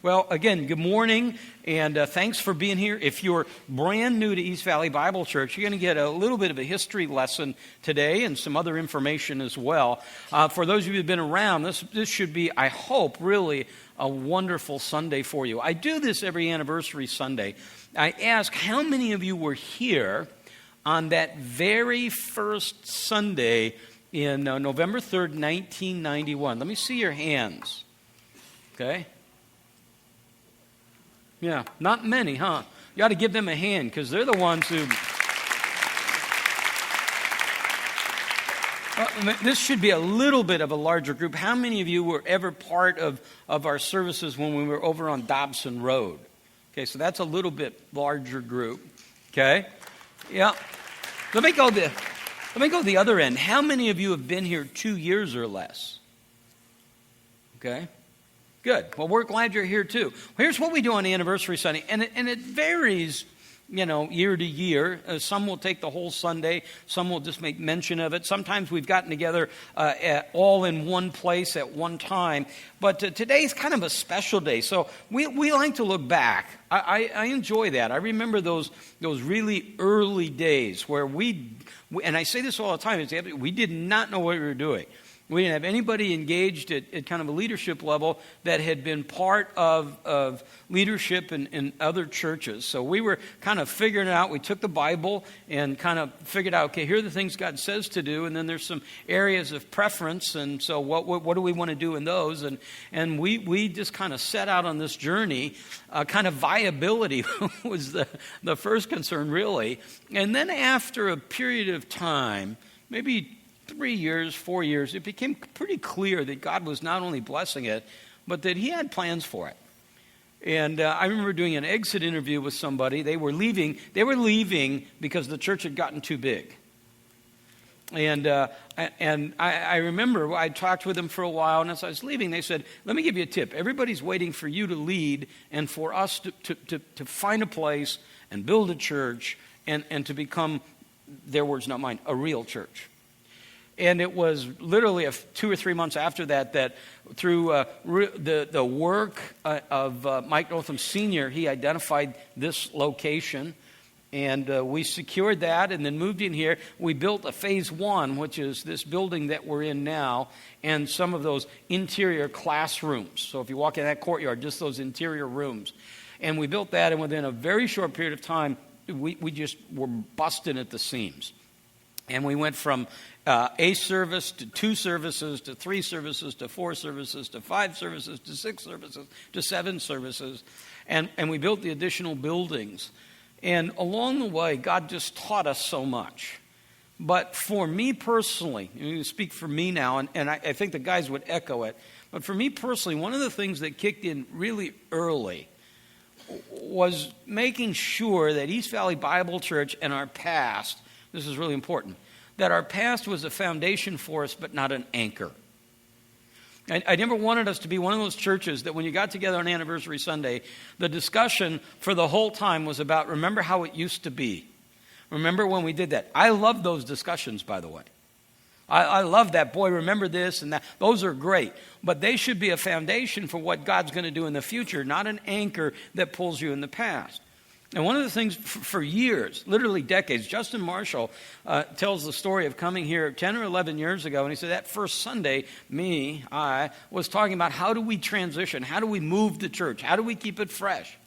Well, again, good morning, and thanks for being here. If you're brand new to East Valley Bible Church, you're going to get a little bit of a history lesson today and some other information as well. For those of you who've been around, this should be, I hope, really a wonderful Sunday for you. I do this every anniversary Sunday. I ask how many of you were here on that very first Sunday in November 3rd, 1991. Let me see your hands. Okay? Yeah, not many, huh? You ought to give them a hand because they're the ones who... This should be a little bit of a larger group. How many of you were ever part of our services when we were over on Dobson Road? Okay, so that's a little bit larger group. Okay? Yeah. Let me go the other end. How many of you have been here 2 years or less? Okay? Good. Well, we're glad you're here too. Here's what we do on Anniversary Sunday, and it varies, year to year. Some will take the whole Sunday. Some will just make mention of it. Sometimes we've gotten together all in one place at one time. But today's kind of a special day, so we like to look back. I enjoy that. I remember those really early days where and I say this all the time, we did not know what we were doing. We didn't have anybody engaged at kind of a leadership level that had been part of leadership in other churches. So we were kind of figuring it out. We took the Bible and kind of figured out, okay, here are the things God says to do, and then there's some areas of preference, and so what do we want to do in those? And we just kind of set out on this journey. Kind of viability was the first concern, really. And then after a period of time, maybe 3 years, 4 years, it became pretty clear that God was not only blessing it, but that He had plans for it. And I remember doing an exit interview with somebody. They were leaving because the church had gotten too big. And I remember I talked with them for a while, and as I was leaving, they said, "Let me give you a tip. Everybody's waiting for you to lead and for us to find a place and build a church and to become," their words, not mine, "a real church." And it was literally 2 or 3 months after that through the work of Mike Northam Sr., he identified this location, and we secured that and then moved in here. We built a phase 1, which is this building that we're in now, and some of those interior classrooms. So if you walk in that courtyard, just those interior rooms. And we built that, and within a very short period of time, we just were busting at the seams. And we went from a service to 2 services to 3 services to 4 services to 5 services to 6 services to 7 services. And we built the additional buildings. And along the way, God just taught us so much. But for me personally, you speak for me now, and I think the guys would echo it. But for me personally, one of the things that kicked in really early was making sure that East Valley Bible Church and our past, this is really important, that our past was a foundation for us, but not an anchor. I never wanted us to be one of those churches that when you got together on Anniversary Sunday, the discussion for the whole time was about, remember how it used to be. Remember when we did that. I love those discussions, by the way. I love that. Boy, remember this and that. Those are great. But they should be a foundation for what God's going to do in the future, not an anchor that pulls you in the past. And one of the things for years, literally decades, Justin Marshall tells the story of coming here 10 or 11 years ago. And he said that first Sunday, I was talking about how do we transition? How do we move the church? How do we keep it fresh?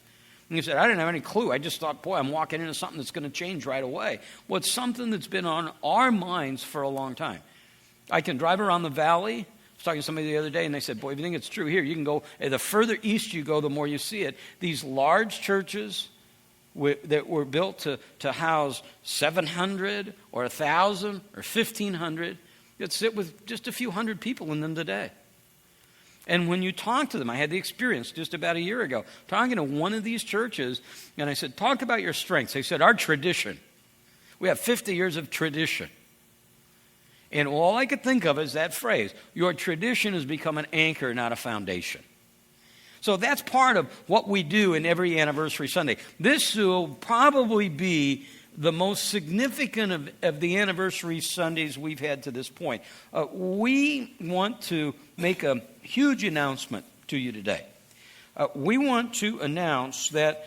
And he said, I didn't have any clue. I just thought, boy, I'm walking into something that's going to change right away. Well, it's something that's been on our minds for a long time. I can drive around the valley. I was talking to somebody the other day, and they said, boy, if you think it's true here, you can go, the further east you go, the more you see it. These large churches that were built to house 700 or 1,000 or 1,500, that sit with just a few hundred people in them today. And when you talk to them, I had the experience just about a year ago, talking to one of these churches, and I said, talk about your strengths. They said, our tradition. We have 50 years of tradition. And all I could think of is that phrase, your tradition has become an anchor, not a foundation. So that's part of what we do in every Anniversary Sunday. This will probably be the most significant of the Anniversary Sundays we've had to this point. We want to make a huge announcement to you today. we want to announce that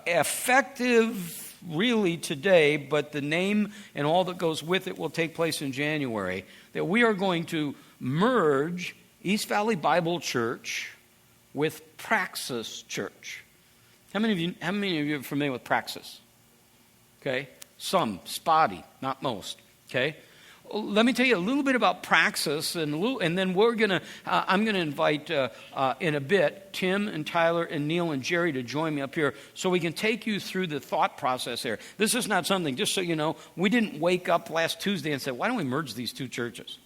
effective really today, but the name and all that goes with it will take place in January, that we are going to merge East Valley Bible Church with Praxis Church. How many of you are familiar with Praxis? Okay, some, spotty, not most. Okay, let me tell you a little bit about Praxis, and then I'm gonna invite in a bit Tim and Tyler and Neil and Jerry to join me up here so we can take you through the thought process here. This is not something, just so you know, we didn't wake up last Tuesday and say, why don't we merge these two churches?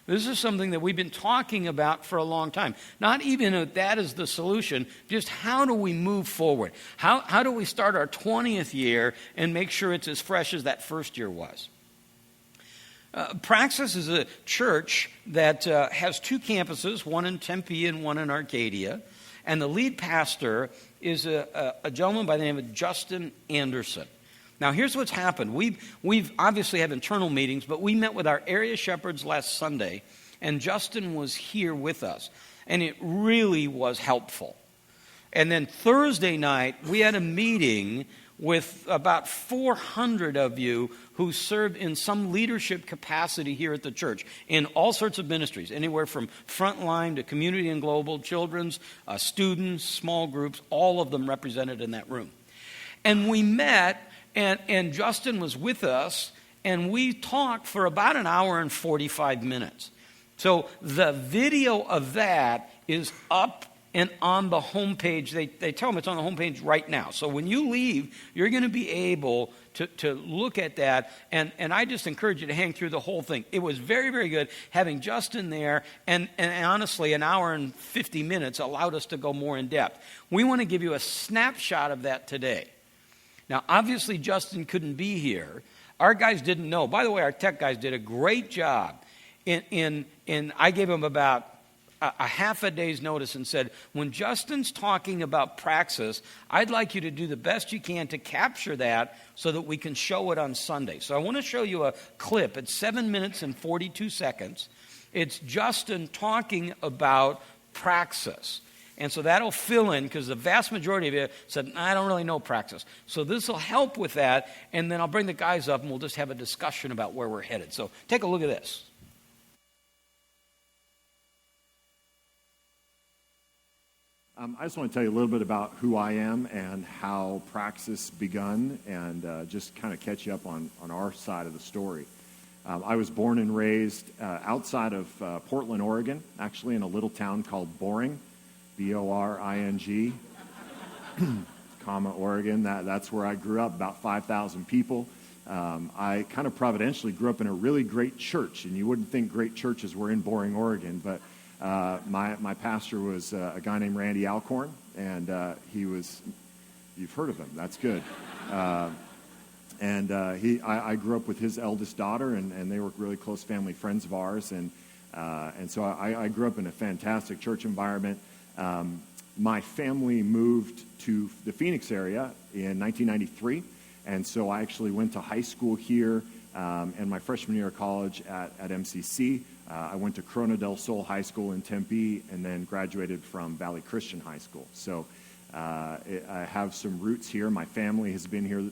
This is something that we've been talking about for a long time. Not even if that is the solution, just how do we move forward? How do we start our 20th year and make sure it's as fresh as that first year was? Praxis is a church that has two campuses, one in Tempe and one in Arcadia. And the lead pastor is a gentleman by the name of Justin Anderson. Now, here's what's happened. We've obviously had internal meetings, but we met with our area shepherds last Sunday, and Justin was here with us. And it really was helpful. And then Thursday night, we had a meeting with about 400 of you who served in some leadership capacity here at the church in all sorts of ministries, anywhere from frontline to community and global, children's, students, small groups, all of them represented in that room. And we met, and Justin was with us, and we talked for about an hour and 45 minutes. So the video of that is up and on the homepage. They tell them it's on the homepage right now. So when you leave, you're going to be able to look at that. And I just encourage you to hang through the whole thing. It was very, very good having Justin there. And honestly, an hour and 50 minutes allowed us to go more in depth. We want to give you a snapshot of that today. Now, obviously, Justin couldn't be here. Our guys didn't know. By the way, our tech guys did a great job. I gave them about a half a day's notice and said, when Justin's talking about Praxis, I'd like you to do the best you can to capture that so that we can show it on Sunday. So I want to show you a clip. It's 7 minutes and 42 seconds. It's Justin talking about Praxis. And so that'll fill in, because the vast majority of you said, I don't really know Praxis. So this will help with that, and then I'll bring the guys up and we'll just have a discussion about where we're headed. So take a look at this. I just want to tell you a little bit about who I am and how Praxis begun, and just kind of catch you up on our side of the story. I was born and raised outside of Portland, Oregon, actually in a little town called Boring, B-O-R-I-N-G, Oregon. That's where I grew up, about 5,000 people. I kind of providentially grew up in a really great church, and you wouldn't think great churches were in Boring, Oregon, but my pastor was a guy named Randy Alcorn, and you've heard of him, that's good. I grew up with his eldest daughter, and they were really close family friends of ours, and so I grew up in a fantastic church environment. My family moved to the Phoenix area in 1993, and so I actually went to high school here, and my freshman year of college at MCC. I went to Corona del Sol High School in Tempe, and then graduated from Valley Christian High School. So I have some roots here. My family has been here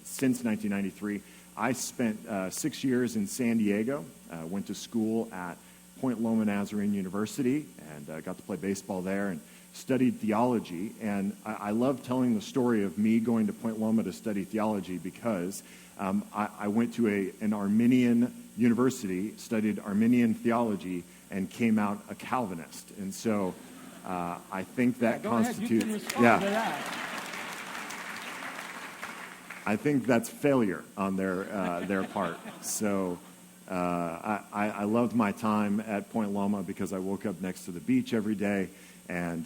since 1993. I spent 6 years in San Diego, went to school at Point Loma Nazarene University, and got to play baseball there, and studied theology. And I love telling the story of me going to Point Loma to study theology, because I went to an Arminian university, studied Arminian theology, and came out a Calvinist. And so I think that constitutes... I think that's failure on their part. So I loved my time at Point Loma because I woke up next to the beach every day and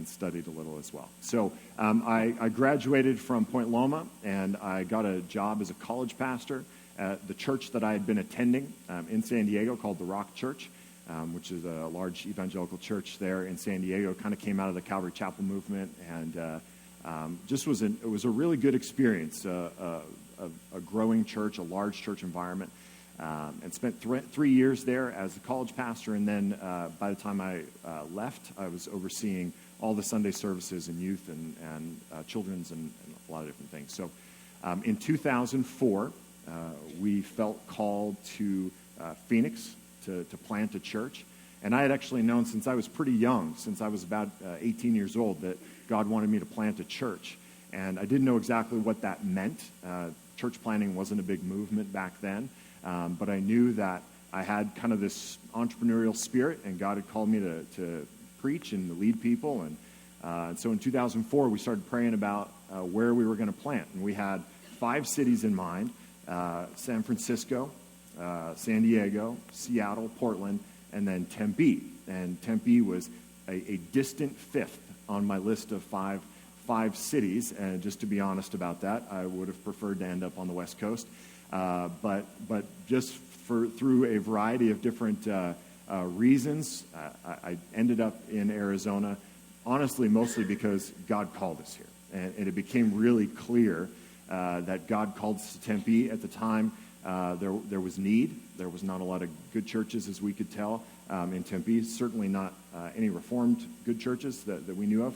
studied a little as well. So I graduated from Point Loma, and I got a job as a college pastor at the church that I had been attending in San Diego called the Rock Church, which is a large evangelical church there in San Diego. Kind of came out of the Calvary Chapel movement, and it was a really good experience, a growing church, a large church environment, and spent 3 years there as a college pastor. And then by the time I left, I was overseeing all the Sunday services and youth and children's and a lot of different things. So in 2004, we felt called to Phoenix to plant a church. And I had actually known since I was pretty young, since I was about 18 years old, that God wanted me to plant a church. And I didn't know exactly what that meant. Church planting wasn't a big movement back then. But I knew that I had kind of this entrepreneurial spirit, and God had called me to preach and to lead people. And so in 2004, we started praying about where we were going to plant. And we had 5 cities in mind: San Francisco, San Diego, Seattle, Portland, and then Tempe. And Tempe was a distant 5th on my list of five cities. And just to be honest about that, I would have preferred to end up on the West Coast. But just through a variety of different reasons, I ended up in Arizona, honestly, mostly because God called us here. And it became really clear that God called us to Tempe. At the time, there was need. There was not a lot of good churches, as we could tell, in Tempe. Certainly not any Reformed good churches that we knew of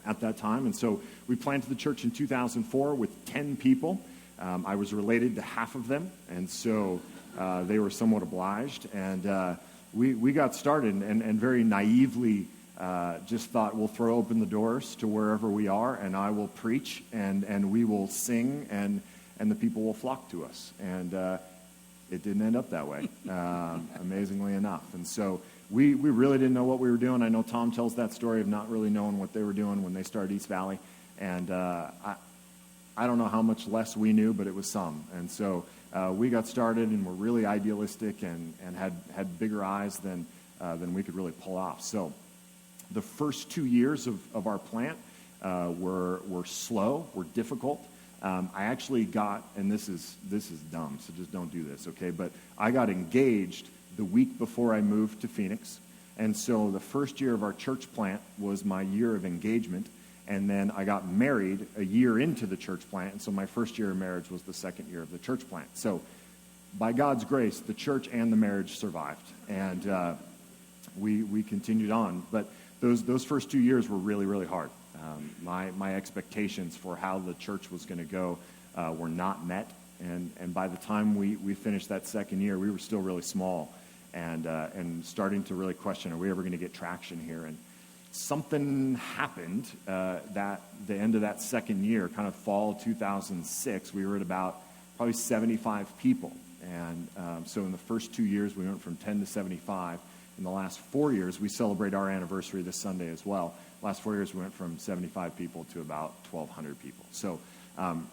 at that time. And so we planted the church in 2004 with 10 people. I was related to half of them, and so they were somewhat obliged. And we got started and very naively just thought, we'll throw open the doors to wherever we are, and I will preach, and we will sing, and the people will flock to us. And it didn't end up that way, amazingly enough. And so we really didn't know what we were doing. I know Tom tells that story of not really knowing what they were doing when they started East Valley. And I don't know how much less we knew, but it was some. And so we got started and were really idealistic and had bigger eyes than we could really pull off. So the first 2 years of our plant were slow, were difficult. I actually got, and this is dumb, so just don't do this, okay? But I got engaged the week before I moved to Phoenix. And so the first year of our church plant was my year of engagement. And then I got married a year into the church plant. And so my first year of marriage was the second year of the church plant. So by God's grace, the church and the marriage survived. And we continued on. But those first 2 years were really, really hard. My expectations for how the church was going to go were not met. And by the time we finished that second year, we were still really small and starting to really question, are we ever going to get traction here? And something happened that the end of that second year, kind of fall 2006, we were at about probably 75 people. And so in the first 2 years, we went from 10 to 75. In the last 4 years, we celebrate our anniversary this Sunday as well. Last 4 years, we went from 75 people to about 1,200 people. So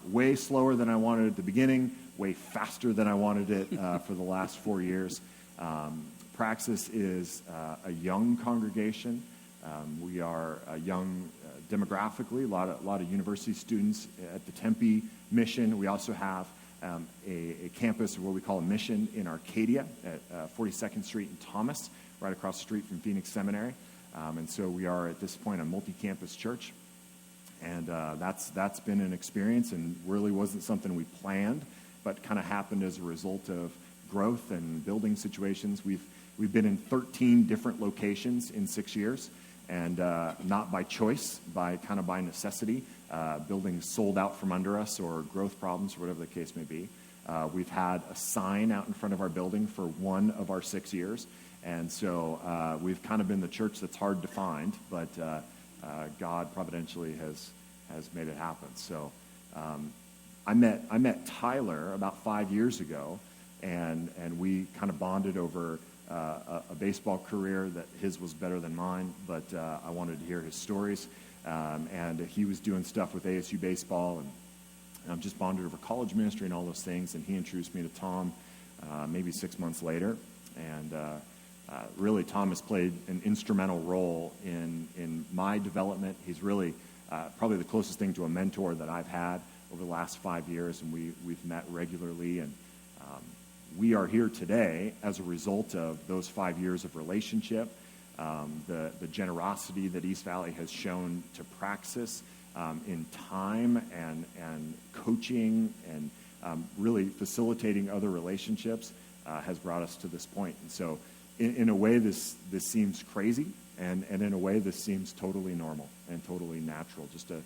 way slower than I wanted at the beginning, way faster than I wanted it for the last 4 years. Praxis is a young congregation. We are young demographically, a lot of university students at the Tempe mission. We also have a campus, what we call a mission, in Arcadia at 42nd Street in Thomas, right across the street from Phoenix Seminary. And so we are at this point a multi-campus church. And that's been an experience and really wasn't something we planned, but kind of happened as a result of growth and building situations. We've been in 13 different locations in 6 years. And not by choice, by necessity. Buildings sold out from under us or growth problems or whatever the case may be. We've had a sign out in front of our building for 1 of our 6 years. And so we've kind of been the church that's hard to find, but God providentially has made it happen. So I met Tyler about 5 years ago, and we kind of bonded over a baseball career that his was better than mine, but I wanted to hear his stories. And he was doing stuff with ASU baseball, and just bonded over college ministry and all those things. And he introduced me to Tom maybe 6 months later. And really, Tom has played an instrumental role in my development. He's really probably the closest thing to a mentor that I've had over the last 5 years, and we've met regularly. And we are here today as a result of those 5 years of relationship, the generosity that East Valley has shown to Praxis in time and coaching and really facilitating other relationships has brought us to this point. And so in a way, this seems crazy And in a way, this seems totally normal and totally natural, just a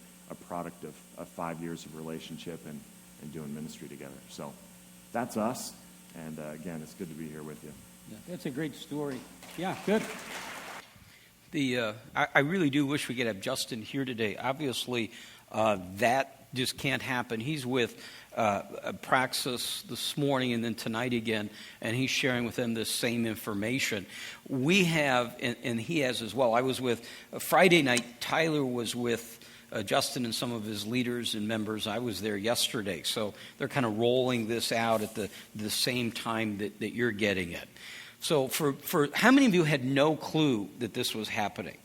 product of 5 years of relationship and doing ministry together. So that's us. And again, it's good to be here with you. Yeah, that's a great story. Yeah, good. I really do wish we could have Justin here today. Obviously, that just can't happen. He's with Praxis this morning and then tonight again, and he's sharing with them this same information. We have, and he has as well. I was with, Friday night, Tyler was with Justin and some of his leaders and members. I was there yesterday. So they're kind of rolling this out at the same time that you're getting it. So for how many of you had no clue that this was happening?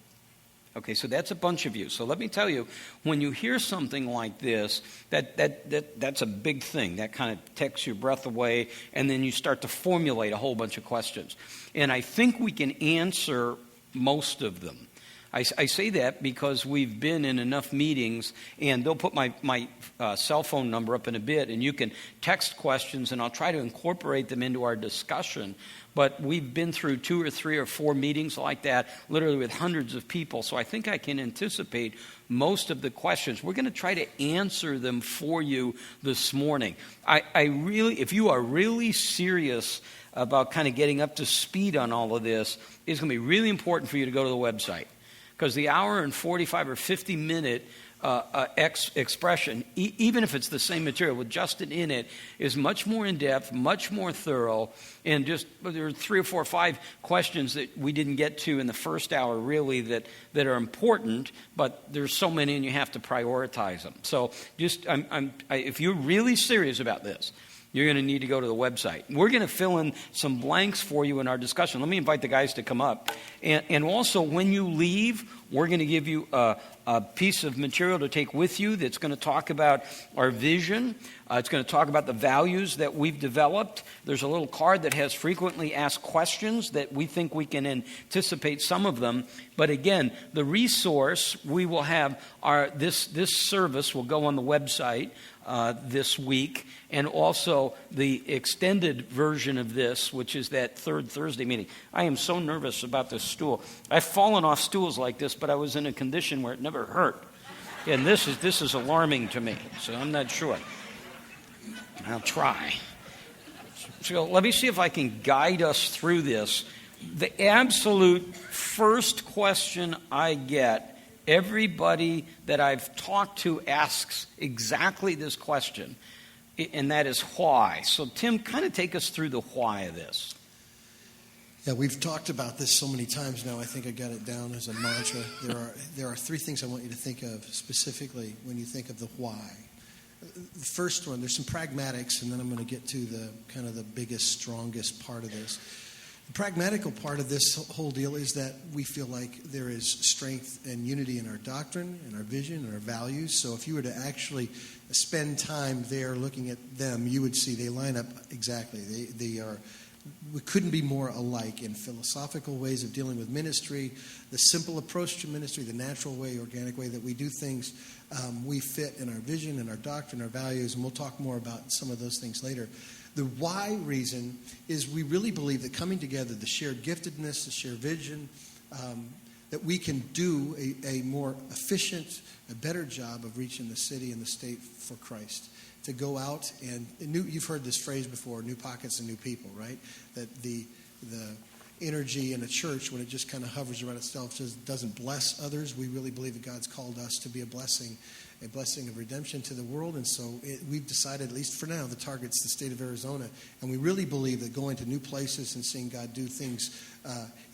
Okay, so that's a bunch of you. So let me tell you, when you hear something like this, that's a big thing. That kind of takes your breath away, and then you start to formulate a whole bunch of questions. And I think we can answer most of them. I say that because we've been in enough meetings, and they'll put my cell phone number up in a bit, and you can text questions, and I'll try to incorporate them into our discussion. But we've been through 2 or 3 or 4 meetings like that, literally with hundreds of people. So I think I can anticipate most of the questions. We're going to try to answer them for you this morning. I really, if you are really serious about kind of getting up to speed on all of this, it's going to be really important for you to go to the website. Because the hour and 45 or 50 minute expression, even if it's the same material with Justin in it, is much more in depth, much more thorough, and just there are 3 or 4 or 5 questions that we didn't get to in the first hour really that are important, but there's so many and you have to prioritize them. So just if you're really serious about this, you're going to need to go to the website. We're going to fill in some blanks for you in our discussion. Let me invite the guys to come up. And also, when you leave, we're going to give you a piece of material to take with you that's going to talk about our vision. It's going to talk about the values that we've developed. There's a little card that has frequently asked questions that we think we can anticipate some of them. But again, the resource we will have, this service will go on the website this week, and also the extended version of this, which is that third Thursday meeting. I am so nervous about this stool. I've fallen off stools like this, but I was in a condition where it never hurt. And this is alarming to me, so I'm not sure. I'll try. So let me see if I can guide us through this. The absolute first question I get, everybody that I've talked to asks exactly this question, and that is why. So Tim, kind of take us through the why of this. Yeah, we've talked about this so many times now. I think I got it down as a mantra. There are 3 things I want you to think of specifically when you think of the why. The first one, there's some pragmatics, and then I'm going to get to the kind of the biggest, strongest part of this. The pragmatical part of this whole deal is that we feel like there is strength and unity in our doctrine and our vision and our values. So if you were to actually spend time there looking at them, you would see they line up exactly. We couldn't be more alike in philosophical ways of dealing with ministry, the simple approach to ministry, the natural way, organic way that we do things. We fit in our vision and our doctrine, our values, and we'll talk more about some of those things later. The why reason is we really believe that coming together, the shared giftedness, the shared vision, that we can do a more efficient, a better job of reaching the city and the state for Christ. To go out and you've heard this phrase before, new pockets and new people, right? That the energy in a church, when it just kind of hovers around itself, just doesn't bless others. We really believe that God's called us to be a blessing of redemption to the world. And so we've decided, at least for now, the target's the state of Arizona. And we really believe that going to new places and seeing God do things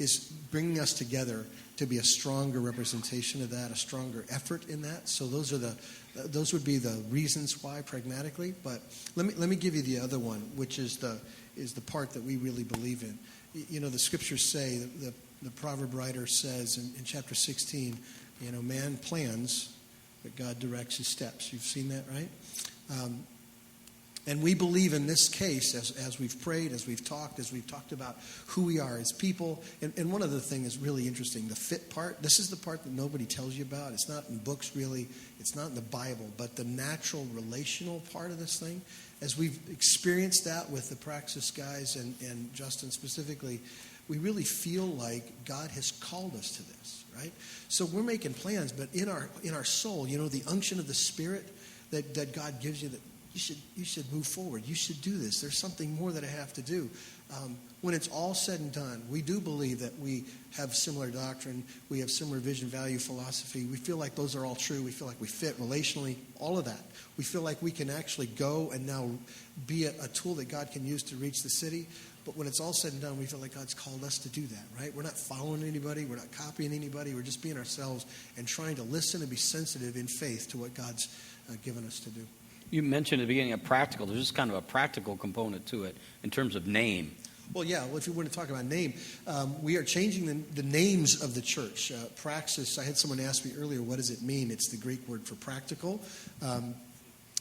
is bringing us together to be a stronger representation of that, a stronger effort in that. So those would be the reasons why, pragmatically. But let me give you the other one, which is the part that we really believe in. You know, the scriptures say, the proverb writer says in chapter 16, man plans, but God directs his steps. You've seen that, right? And we believe in this case, as we've prayed, as we've talked about who we are as people. And one other thing is really interesting, the fit part. This is the part that nobody tells you about. It's not in books, really. It's not in the Bible. But the natural, relational part of this thing, as we've experienced that with the Praxis guys and Justin specifically, we really feel like God has called us to this, right? So we're making plans, but in our soul, the unction of the Spirit that God gives you, that you should move forward. You should do this. There's something more that I have to do. When it's all said and done, we do believe that we have similar doctrine. We have similar vision, value, philosophy. We feel like those are all true. We feel like we fit relationally, all of that. We feel like we can actually go and now be a tool that God can use to reach the city. But when it's all said and done, we feel like God's called us to do that, right? We're not following anybody. We're not copying anybody. We're just being ourselves and trying to listen and be sensitive in faith to what God's given us to do. You mentioned at the beginning of practical. There's just kind of a practical component to it in terms of name. Well, yeah. Well, if you want to talk about name, we are changing the names of the church. Praxis, I had someone ask me earlier, what does it mean? It's the Greek word for practical.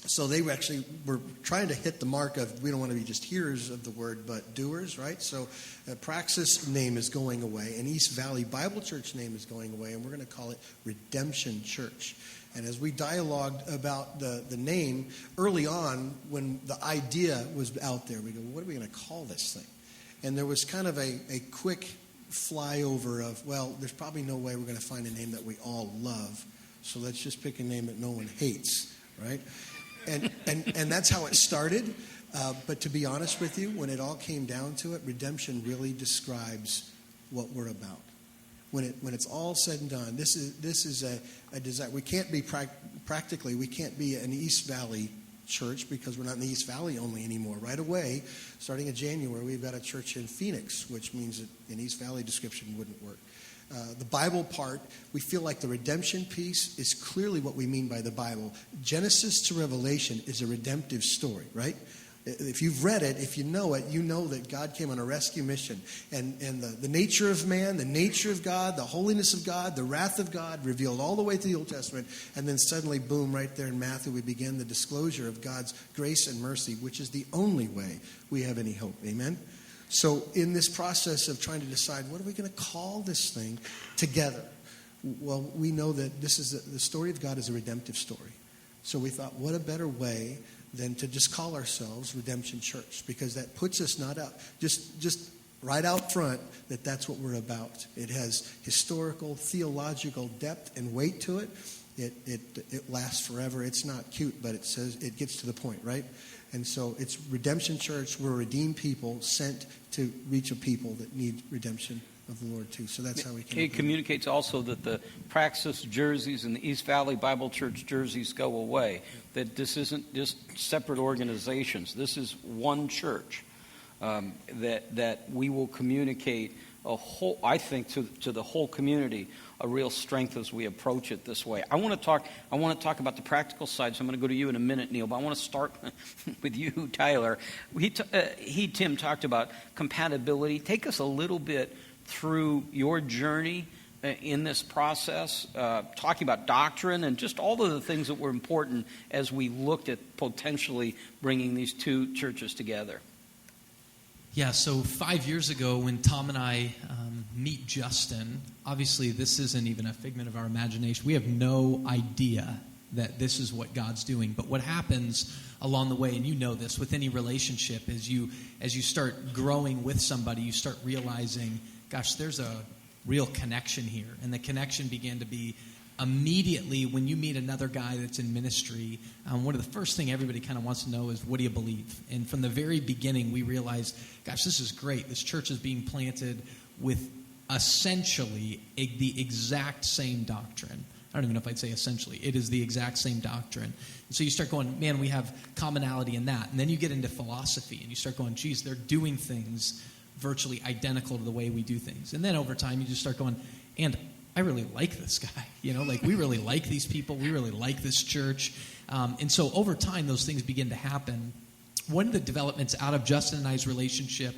So they actually were trying to hit the mark of, we don't want to be just hearers of the word, but doers, right? So Praxis name is going away, and East Valley Bible Church name is going away, and we're going to call it Redemption Church. And as we dialogued about the name, early on, when the idea was out there, we go, what are we going to call this thing? And there was kind of a quick flyover of, well, there's probably no way we're going to find a name that we all love, so let's just pick a name that no one hates, right? And that's how it started. But to be honest with you, when it all came down to it, redemption really describes what we're about. When it's all said and done, this is a desire. We can't be practically, we can't be an East Valley church because we're not in the East Valley only anymore. Right away, starting in January, we've got a church in Phoenix, which means that an East Valley description wouldn't work. The Bible part, we feel like the redemption piece is clearly what we mean by the Bible. Genesis to Revelation is a redemptive story, right? If you've read it, if you know it, you know that God came on a rescue mission. And the nature of man, the nature of God, the holiness of God, the wrath of God revealed all the way through the Old Testament. And then suddenly, boom, right there in Matthew, we begin the disclosure of God's grace and mercy, which is the only way we have any hope. Amen? So in this process of trying to decide, what are we going to call this thing together? Well, we know that this is the story of God is a redemptive story. So we thought, what a better way than to just call ourselves Redemption Church, because that puts us not out, just right out front that that's what we're about. It has historical, theological depth and weight to it. It lasts forever. It's not cute, but it says it gets to the point, right? And so it's Redemption Church. We're a redeemed people sent to reach a people that need redemption of the Lord too. So that's how we can. It communicates also that the Praxis jerseys and the East Valley Bible Church jerseys go away. That this isn't just separate organizations. This is one church. That we will communicate a whole, I think, to the whole community, a real strength as we approach it this way. I want to talk about the practical side, so I'm going to go to you in a minute, Neil, but I want to start with you, Tyler. Tim talked about compatibility. Take us a little bit through your journey in this process, talking about doctrine and just all of the things that were important as we looked at potentially bringing these two churches together. Yeah, so 5 years ago when Tom and I meet Justin, obviously this isn't even a figment of our imagination. We have no idea that this is what God's doing. But what happens along the way, and you know this with any relationship, is as you start growing with somebody, you start realizing, gosh, there's a real connection here. And the connection began to be immediately when you meet another guy that's in ministry, one of the first thing everybody kind of wants to know is, what do you believe? And from the very beginning, we realized, gosh, this is great. This church is being planted with essentially the exact same doctrine. I don't even know if I'd say essentially. It is the exact same doctrine. And so you start going, man, we have commonality in that. And then you get into philosophy, and you start going, geez, they're doing things virtually identical to the way we do things. And then over time, you just start going, and I really like this guy. We really like these people. We really like this church. And so over time, those things begin to happen. One of the developments out of Justin and I's relationship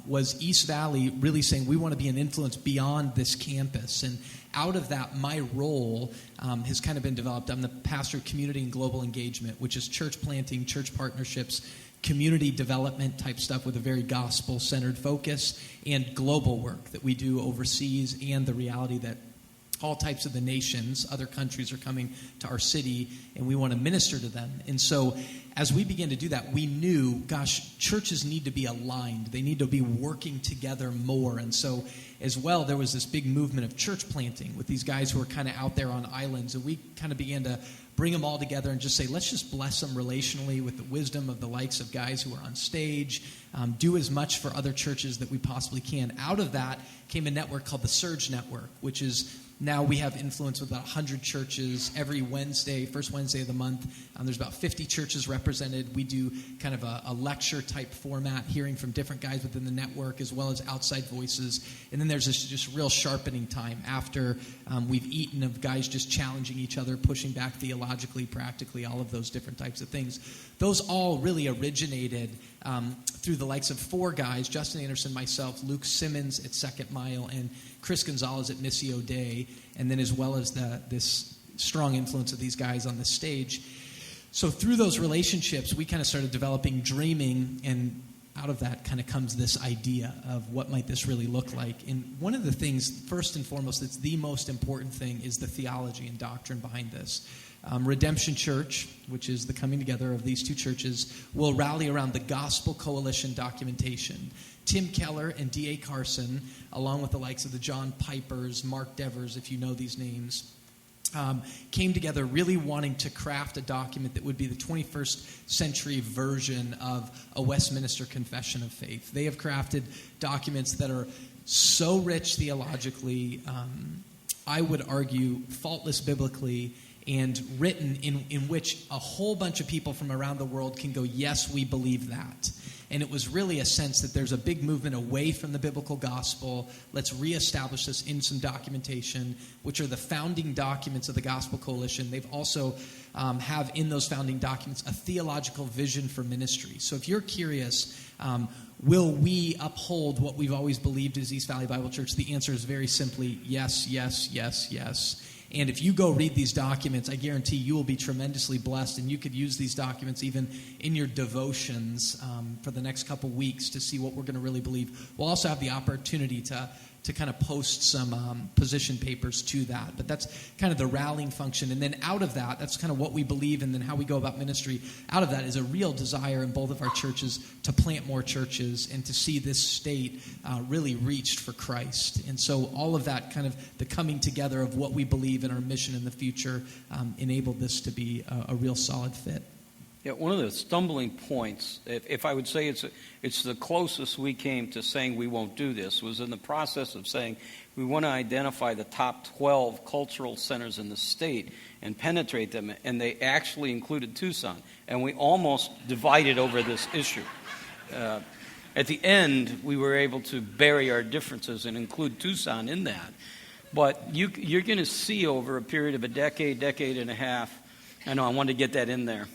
was East Valley really saying, we want to be an influence beyond this campus. And out of that, my role has kind of been developed. I'm the pastor of community and global engagement, which is church planting, church partnerships, community development type stuff with a very gospel-centered focus, and global work that we do overseas, and the reality that all types of the nations. Other countries are coming to our city, and we want to minister to them. And so as we began to do that, we knew, gosh, churches need to be aligned. They need to be working together more. And so as well, there was this big movement of church planting with these guys who were kind of out there on islands. And we kind of began to bring them all together and just say, let's just bless them relationally with the wisdom of the likes of guys who are on stage, do as much for other churches that we possibly can. Out of that came a network called the Surge Network, which is now we have influence with about 100 churches every Wednesday, first Wednesday of the month. There's about 50 churches represented. We do kind of a lecture-type format, hearing from different guys within the network as well as outside voices. And then there's this just real sharpening time after we've eaten of guys just challenging each other, pushing back theologically, practically, all of those different types of things. Those all really originated through the likes of four guys, Justin Anderson, myself, Luke Simmons at Second Mile, and Chris Gonzalez at Missio Dei, and then as well as this strong influence of these guys on the stage. So through those relationships, we kind of started developing dreaming, and out of that kind of comes this idea of what might this really look like. And one of the things, first and foremost, that's the most important thing is the theology and doctrine behind this. Redemption Church, which is the coming together of these two churches, will rally around the Gospel Coalition documentation. Tim Keller and D.A. Carson, along with the likes of the John Pipers, Mark Devers, if you know these names, came together really wanting to craft a document that would be the 21st century version of a Westminster Confession of Faith. They have crafted documents that are so rich theologically, I would argue faultless biblically, and written in which a whole bunch of people from around the world can go, yes, we believe that. And it was really a sense that there's a big movement away from the biblical gospel. Let's reestablish this in some documentation, which are the founding documents of the Gospel Coalition. They've also have in those founding documents a theological vision for ministry. So if you're curious, will we uphold what we've always believed as East Valley Bible Church? The answer is very simply yes, yes, yes, yes. And if you go read these documents, I guarantee you will be tremendously blessed, and you could use these documents even in your devotions for the next couple weeks to see what we're going to really believe. We'll also have the opportunity to kind of post some position papers to that. But that's kind of the rallying function. And then out of that, that's kind of what we believe and then how we go about ministry. Out of that is a real desire in both of our churches to plant more churches and to see this state really reached for Christ. And so all of that kind of the coming together of what we believe in our mission in the future enabled this to be a real solid fit. Yeah, one of the stumbling points, if I would say it's the closest we came to saying we won't do this, was in the process of saying we want to identify the top 12 cultural centers in the state and penetrate them, and they actually included Tucson, and we almost divided over this issue. At the end, we were able to bury our differences and include Tucson in that. But you're going to see over a period of a decade and a half, I know I wanted to get that in there,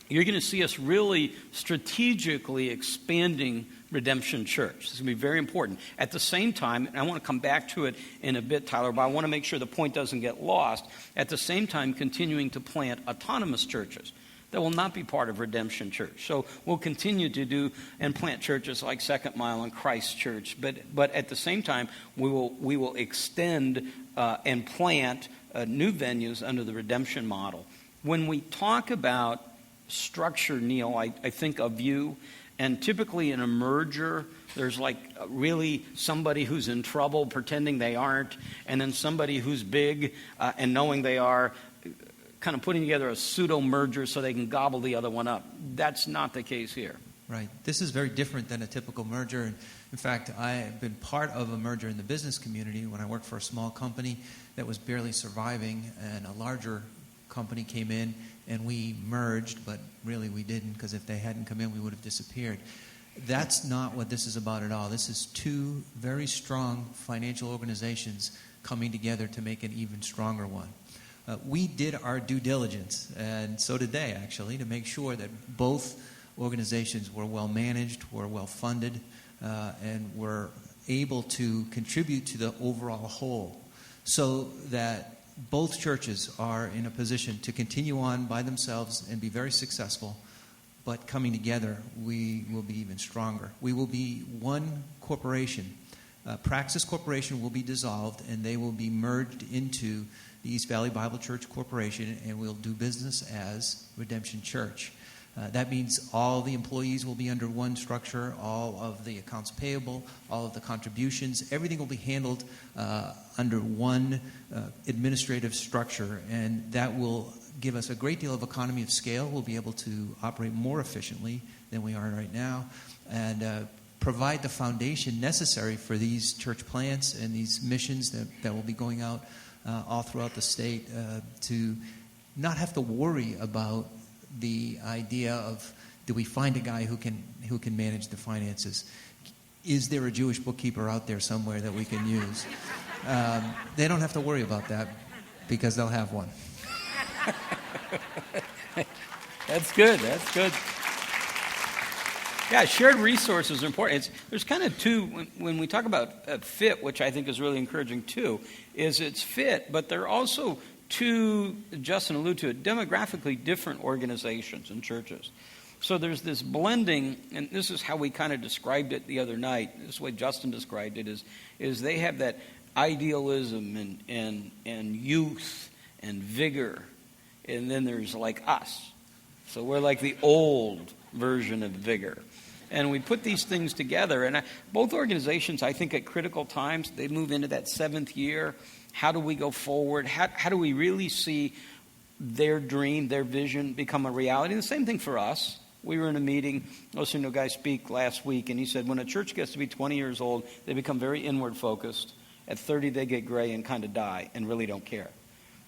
you're going to see us really strategically expanding Redemption Church. This is going to be very important. At the same time, and I want to come back to it in a bit, Tyler, but I want to make sure the point doesn't get lost. At the same time, continuing to plant autonomous churches that will not be part of Redemption Church. So we'll continue to do and plant churches like Second Mile and Christ Church, but at the same time, we will extend and plant new venues under the Redemption model. When we talk about structure, Neil, I think of you, and typically in a merger, there's like really somebody who's in trouble pretending they aren't, and then somebody who's big and knowing they are, kind of putting together a pseudo-merger so they can gobble the other one up. That's not the case here. Right. This is very different than a typical merger. In fact, I have been part of a merger in the business community when I worked for a small company that was barely surviving, and a larger company came in and we merged, but really we didn't, because if they hadn't come in, we would have disappeared. That's not what this is about at all. This is two very strong financial organizations coming together to make an even stronger one. We did our due diligence, and so did they, actually, to make sure that both organizations were well managed, were well funded, and were able to contribute to the overall whole, so that both churches are in a position to continue on by themselves and be very successful, but coming together, we will be even stronger. We will be one corporation Praxis Corporation will be dissolved, and they will be merged into the East Valley Bible Church Corporation, and we'll do business as Redemption Church. That means all the employees will be under one structure, all of the accounts payable, all of the contributions, everything will be handled under one administrative structure, and that will give us a great deal of economy of scale. We'll be able to operate more efficiently than we are right now, and provide the foundation necessary for these church plants and these missions that will be going out all throughout the state, to not have to worry about the idea of, do we find a guy who can manage the finances? Is there a Jewish bookkeeper out there somewhere that we can use? They don't have to worry about that because they'll have one. That's good. That's good. Yeah, shared resources are important. There's kind of two, when we talk about fit, which I think is really encouraging too, is it's fit, but there are also two, Justin alluded to it, demographically different organizations and churches. So there's this blending, and this is how we kind of described it the other night. This is the way Justin described it, is they have that idealism and youth and vigor, and then there's like us. So we're like the old version of vigor. And we put these things together, and both organizations, I think at critical times, they move into that seventh year. How do we go forward? How do we really see their dream, their vision become a reality? And the same thing for us. We were in a meeting, listening to a guy speak last week, and he said when a church gets to be 20 years old, they become very inward focused. At 30, they get gray and kind of die and really don't care.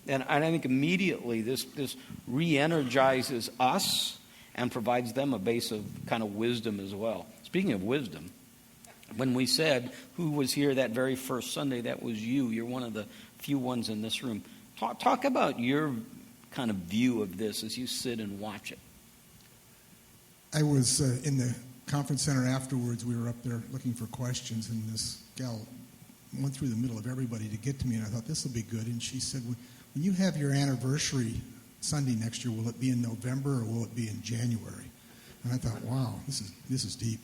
And I think immediately this re-energizes us and provides them a base of kind of wisdom as well. Speaking of wisdom, when we said who was here that very first Sunday, that was you. You're one of the few ones in this room. Talk about your kind of view of this as you sit and watch it. I was in the conference center afterwards. We were up there looking for questions, and this gal went through the middle of everybody to get to me, and I thought, this will be good. And she said, when you have your anniversary Sunday next year, will it be in November or will it be in January? And I thought, wow, this is deep.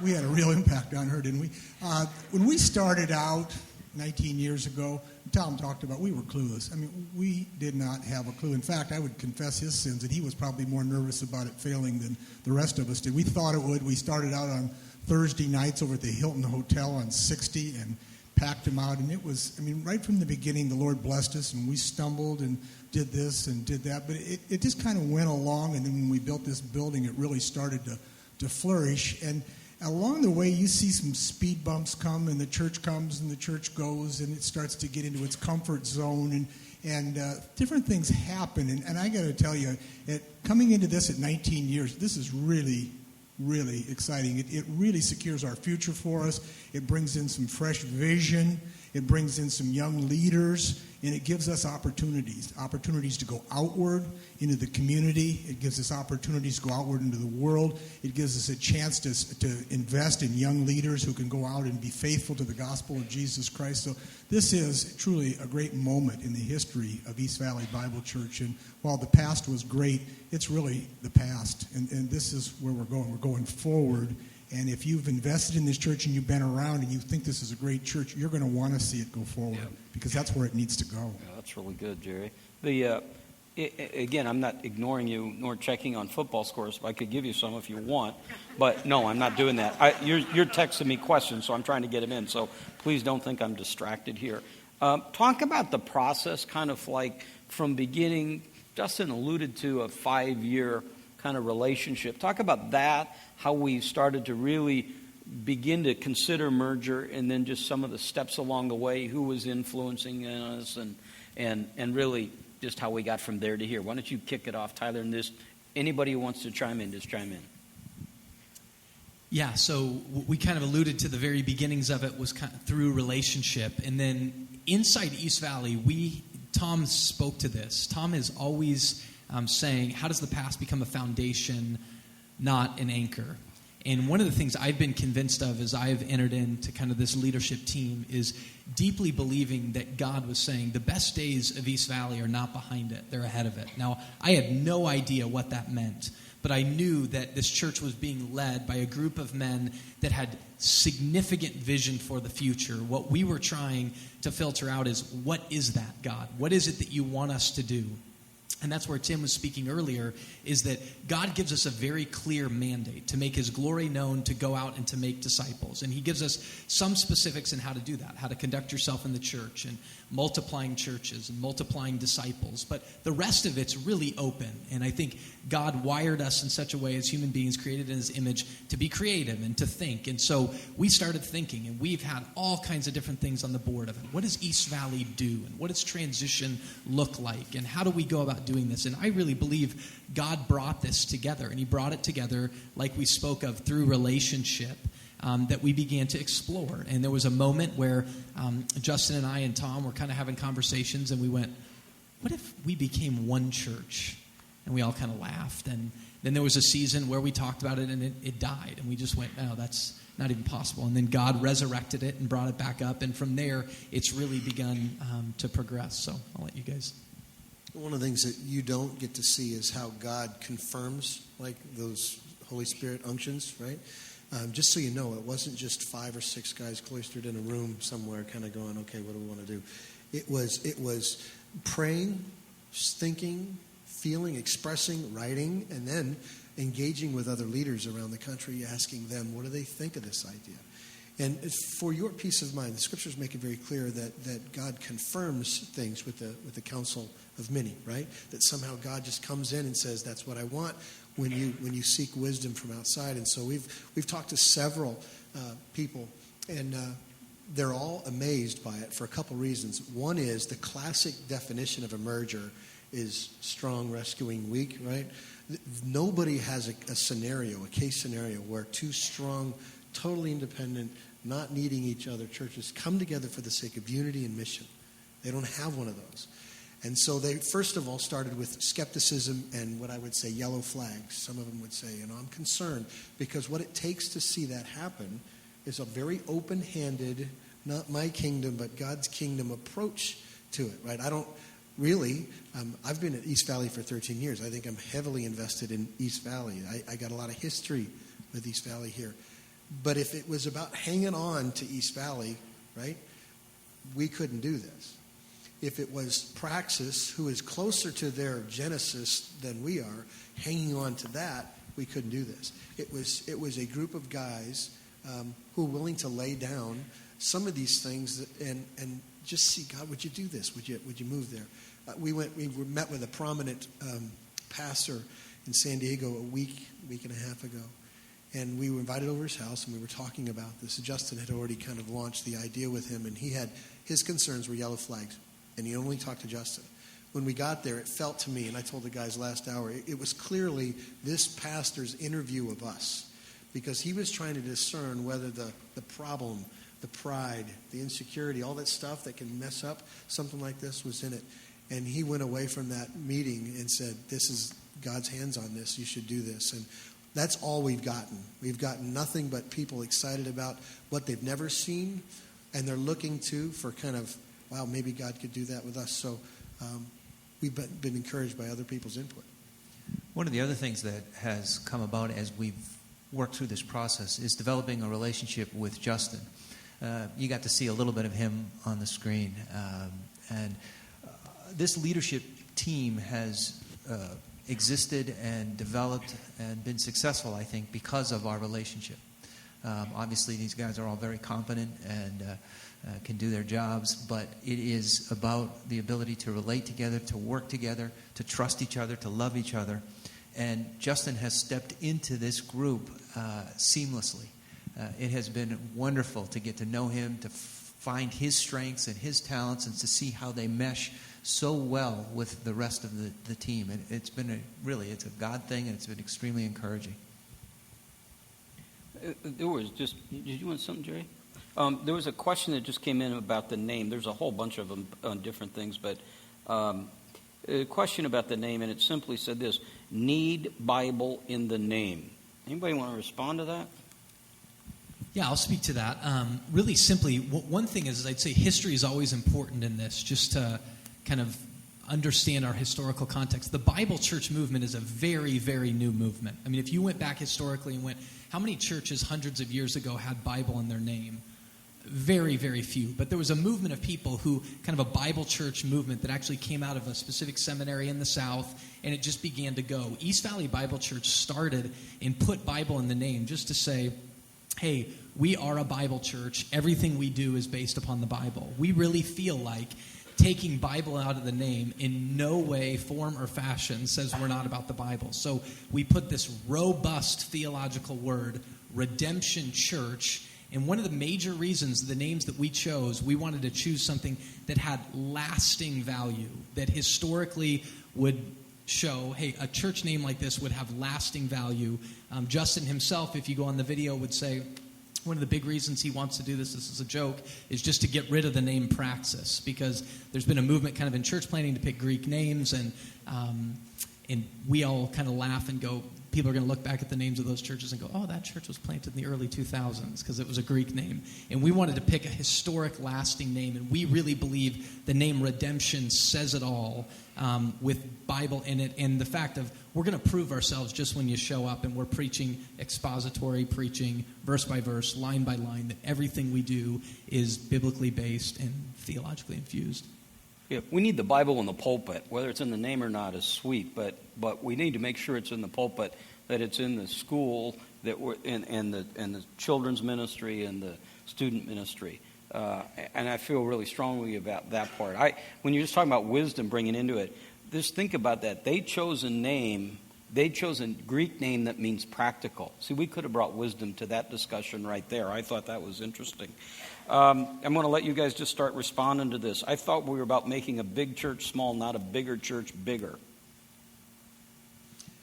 We had a real impact on her, didn't we? When we started out 19 years ago, Tom talked about we were clueless. I mean, we did not have a clue. In fact, I would confess his sins, and he was probably more nervous about it failing than the rest of us did. We thought it would. We started out on Thursday nights over at the Hilton Hotel on 60 and packed them out. And it was, I mean, right from the beginning, the Lord blessed us, and we stumbled and did this and did that. But it just kind of went along, and then when we built this building, it really started to flourish. And along the way, you see some speed bumps come, and the church comes and the church goes, and it starts to get into its comfort zone, and different things happen. And I got to tell you, coming into this at 19 years, this is really, really exciting. It really secures our future for us. It brings in some fresh vision. It brings in some young leaders, and it gives us opportunities to go outward into the community. It gives us opportunities to go outward into the world. It gives us a chance to invest in young leaders who can go out and be faithful to the gospel of Jesus Christ. So this is truly a great moment in the history of East Valley Bible Church. And while the past was great, it's really the past. And this is where we're going. We're going forward. And if you've invested in this church and you've been around and you think this is a great church, you're going to want to see it go forward because that's where it needs to go. Yeah, that's really good, Jerry. Again, I'm not ignoring you nor checking on football scores. I could give you some if you want, but no, I'm not doing that. You're texting me questions, so I'm trying to get them in. So please don't think I'm distracted here. Talk about the process, kind of like from beginning. Justin alluded to a 5-year kind of relationship. Talk about that, how we started to really begin to consider merger, and then just some of the steps along the way, who was influencing us, and really just how we got from there to here. Why don't you kick it off, Tyler, and this, anybody who wants to chime in, just chime in. Yeah, so we kind of alluded to the very beginnings of it was kind of through relationship. And then inside East Valley, Tom spoke to this. Tom is always saying, how does the past become a foundation, not an anchor? And one of the things I've been convinced of as I've entered into kind of this leadership team is deeply believing that God was saying the best days of East Valley are not behind it, they're ahead of it. Now, I had no idea what that meant, but I knew that this church was being led by a group of men that had significant vision for the future. What we were trying to filter out is, what is that, God? What is it that you want us to do? And that's where Tim was speaking earlier, is that God gives us a very clear mandate to make his glory known, to go out and to make disciples. And he gives us some specifics in how to do that, how to conduct yourself in the church and multiplying churches and multiplying disciples. But the rest of it's really open. And I think God wired us in such a way as human beings created in his image to be creative and to think. And so we started thinking, and we've had all kinds of different things on the board of it. What does East Valley do? And what does transition look like? And how do we go about doing this? And I really believe God brought this together. And he brought it together, like we spoke of, through relationship. That we began to explore. And there was a moment where Justin and I and Tom were kind of having conversations, and we went, what if we became one church? And we all kind of laughed. And then there was a season where we talked about it, and it died. And we just went, no, that's not even possible. And then God resurrected it and brought it back up. And from there, it's really begun to progress. So I'll let you guys. One of the things that you don't get to see is how God confirms, like, those Holy Spirit unctions, right? Just so you know, it wasn't just 5 or 6 guys cloistered in a room somewhere kind of going, okay, what do we want to do? It was praying, thinking, feeling, expressing, writing, and then engaging with other leaders around the country, asking them, what do they think of this idea? And for your peace of mind, the scriptures make it very clear that God confirms things with the counsel of many, right? That somehow God just comes in and says, that's what I want, when you seek wisdom from outside. And so we've talked to several people, and they're all amazed by it for a couple reasons. One is the classic definition of a merger is strong, rescuing, weak, right? Nobody has a case scenario where 2 strong, totally independent, not needing each other churches come together for the sake of unity and mission. They don't have one of those. And so they, first of all, started with skepticism and what I would say yellow flags. Some of them would say, I'm concerned, because what it takes to see that happen is a very open-handed, not my kingdom, but God's kingdom approach to it, right? I don't really, I've been at East Valley for 13 years. I think I'm heavily invested in East Valley. I got a lot of history with East Valley here. But if it was about hanging on to East Valley, right, we couldn't do this. If it was Praxis, who is closer to their Genesis than we are, hanging on to that, we couldn't do this. It was a group of guys who were willing to lay down some of these things and just see, God, would you do this? Would you move there? We met with a prominent pastor in San Diego a week and a half ago. And we were invited over his house, and we were talking about this. Justin had already kind of launched the idea with him, and his concerns were yellow flags. And he only talked to Justin. When we got there, it felt to me, and I told the guys last hour, it was clearly this pastor's interview of us, because he was trying to discern whether the problem, the pride, the insecurity, all that stuff that can mess up something like this was in it. And he went away from that meeting and said, this is God's hands on this. You should do this. And that's all we've gotten. We've gotten nothing but people excited about what they've never seen, and they're looking for kind of, wow, maybe God could do that with us. So we've been encouraged by other people's input. One of the other things that has come about as we've worked through this process is developing a relationship with Justin. You got to see a little bit of him on the screen. And this leadership team has existed and developed and been successful, I think, because of our relationship. Obviously, these guys are all very competent and can do their jobs, but it is about the ability to relate together, to work together, to trust each other, to love each other. And Justin has stepped into this group seamlessly. It has been wonderful to get to know him, to find his strengths and his talents, and to see how they mesh so well with the rest of the team. It's been it's a God thing, and it's been extremely encouraging. There was did you want something, Jerry? There was a question that just came in about the name. There's a whole bunch of them on different things, but a question about the name, and it simply said this: need Bible in the name. Anybody want to respond to that? Yeah, I'll speak to that. Really simply, one thing is I'd say history is always important in this, just to kind of understand our historical context. The Bible church movement is a very, very new movement. I mean, if you went back historically and went, how many churches hundreds of years ago had Bible in their name? Very, very few. But there was a movement of people who, kind of a Bible church movement that actually came out of a specific seminary in the South, and it just began to go. East Valley Bible Church started and put Bible in the name just to say, hey, we are a Bible church. Everything we do is based upon the Bible. We really feel like taking Bible out of the name in no way, form, or fashion says we're not about the Bible. So we put this robust theological word, Redemption Church. And one of the major reasons, the names that we chose, we wanted to choose something that had lasting value, that historically would show, hey, a church name like this would have lasting value. Justin himself, if you go on the video, would say one of the big reasons he wants to do this is a joke, is just to get rid of the name Praxis, because there's been a movement kind of in church planting to pick Greek names, and we all kind of laugh and go, people are going to look back at the names of those churches and go, oh, that church was planted in the early 2000s because it was a Greek name. And we wanted to pick a historic, lasting name, and we really believe the name Redemption says it all, with Bible in it, and the fact of we're going to prove ourselves just when you show up and we're preaching expository preaching, verse by verse, line by line, that everything we do is biblically based and theologically infused. Yeah, we need the Bible in the pulpit. Whether it's in the name or not is sweet, but we need to make sure it's in the pulpit, that it's in the school, that we're in the children's ministry and the student ministry. And I feel really strongly about that part. When you're just talking about wisdom bringing into it, just think about that. They chose a Greek name that means practical. See, we could have brought wisdom to that discussion right there. I thought that was interesting. I'm going to let you guys just start responding to this. I thought we were about making a big church small, not a bigger church bigger.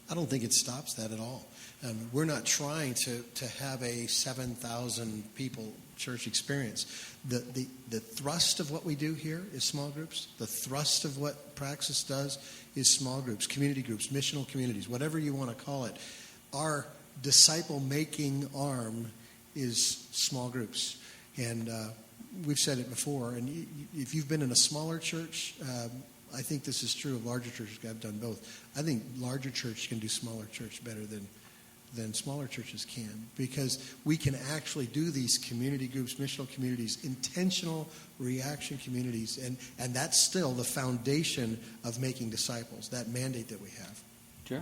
I don't think it stops that at all. We're not trying to have a 7,000 people church experience. The thrust of what we do here is small groups. The thrust of what Praxis does is small groups, community groups, missional communities, whatever you want to call it. Our disciple-making arm is small groups. And we've said it before, and if you've been in a smaller church, I think this is true of larger churches. I've done both. I think larger church can do smaller church better than smaller churches can, because we can actually do these community groups, missional communities, intentional reaction communities, and that's still the foundation of making disciples, that mandate that we have. Sure.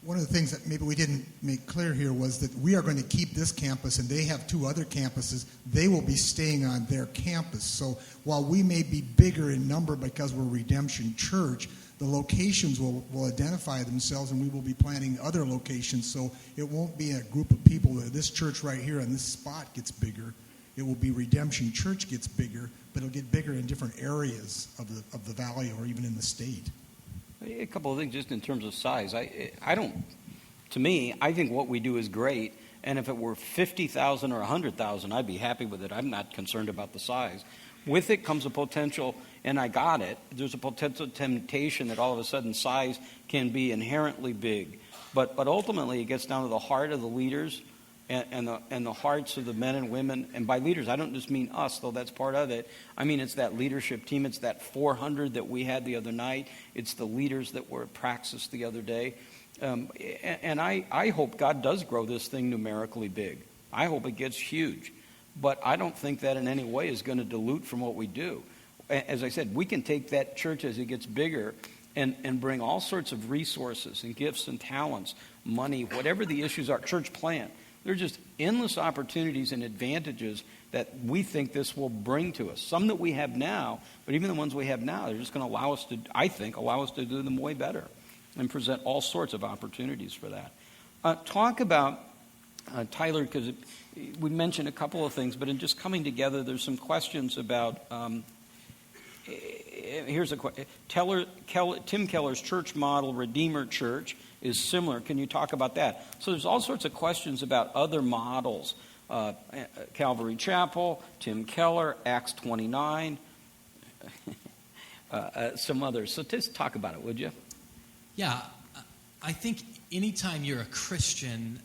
One of the things that maybe we didn't make clear here was that we are going to keep this campus, and they have 2 other campuses. They will be staying on their campus. So while we may be bigger in number because we're Redemption Church, the locations will identify themselves, and we will be planning other locations. So it won't be a group of people that this church right here on this spot gets bigger. It will be Redemption Church gets bigger, but it'll get bigger in different areas of the valley or even in the state. A couple of things just in terms of size. To me, I think what we do is great. And if it were 50,000 or 100,000, I'd be happy with it. I'm not concerned about the size. With it comes a potential, and I got it, there's a potential temptation that all of a sudden size can be inherently big. But ultimately, it gets down to the heart of the leaders and the hearts of the men and women. And by leaders, I don't just mean us, though that's part of it. I mean, it's that leadership team. It's that 400 that we had the other night. It's the leaders that were at Praxis the other day. And I hope God does grow this thing numerically big. I hope it gets huge. But I don't think that in any way is going to dilute from what we do. As I said, we can take that church as it gets bigger and bring all sorts of resources and gifts and talents, money, whatever the issues are, church plant. There are just endless opportunities and advantages that we think this will bring to us. Some that we have now, but even the ones we have now, they're just going to allow us to do them way better and present all sorts of opportunities for that. Talk about, Tyler, because we mentioned a couple of things, but in just coming together, there's some questions about, here's a question. Tim Keller's church model, Redeemer Church, is similar. Can you talk about that? So there's all sorts of questions about other models. Calvary Chapel, Tim Keller, Acts 29, some others. So just talk about it, would you? Yeah, I think anytime you're a Christian,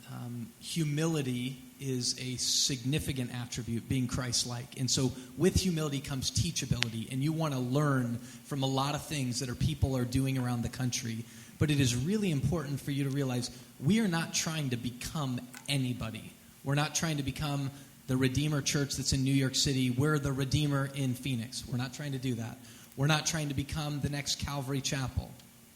humility is a significant attribute, being Christ-like. And so with humility comes teachability, and you want to learn from a lot of things that people are doing around the country. But it is really important for you to realize we are not trying to become anybody. We're not trying to become the Redeemer Church that's in New York City. We're the Redeemer in Phoenix. We're not trying to do that. We're not trying to become the next Calvary Chapel.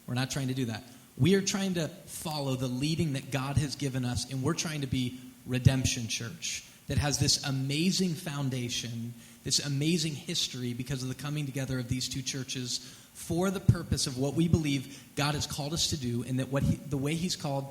We're not trying to do that. We are trying to follow the leading that God has given us, and we're trying to be Redemption Church that has this amazing foundation, this amazing history because of the coming together of these two churches for the purpose of what we believe God has called us to do, and that the way He's called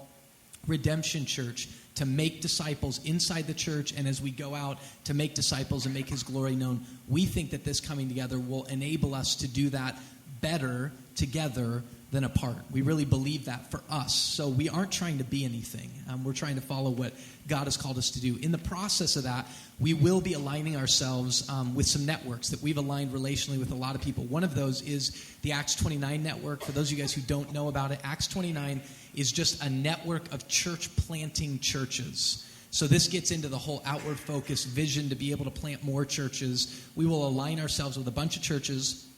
Redemption Church to make disciples inside the church, and as we go out to make disciples and make His glory known. We think that this coming together will enable us to do that better together than apart. We really believe that for us. So we aren't trying to be anything. We're trying to follow what God has called us to do. In the process of that, we will be aligning ourselves with some networks that we've aligned relationally with a lot of people. One of those is the Acts 29 network. For those of you guys who don't know about it, Acts 29 is just a network of church planting churches. So this gets into the whole outward focus vision to be able to plant more churches. We will align ourselves with a bunch of churches